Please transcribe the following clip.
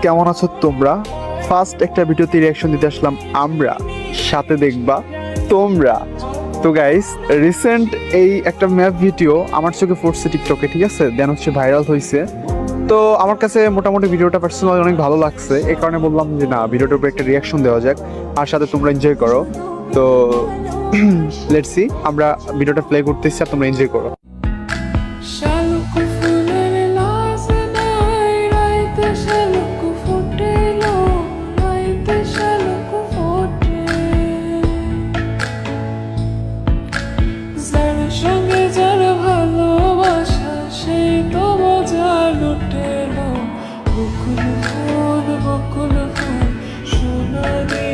কেমন আছো তোমরা? ফার্স্ট একটা ভিডিওতে রিয়াকশন দিতে আসলাম আমরা, সাথে দেখবা তোমরা। তো গাইস, রিসেন্ট এই একটা ম্যাপ ভিডিও আমার চোখে পড়ছে টিকটকে, ঠিক আছে, দেন হচ্ছে ভাইরাল হয়েছে। তো আমার কাছে মোটামুটি ভিডিওটা পার্সোনালি অনেক ভালো লাগছে, এই কারণে বললাম যে না, ভিডিওটার উপর একটা রিয়াকশন দেওয়া যাক, আর সাথে তোমরা এনজয় করো। তো লেটস সি, আমরা ভিডিওটা প্লে করতেছি আর তোমরা এনজয় করো। শালুক ফুলের লাজনায় রাইতে শালুক ফুটেলো, রাইতে শালুক ফোটে। যার সঙ্গে যার ভালোবাসা সেই তো মজা লুটেলো। বকুল ফুল সোনালি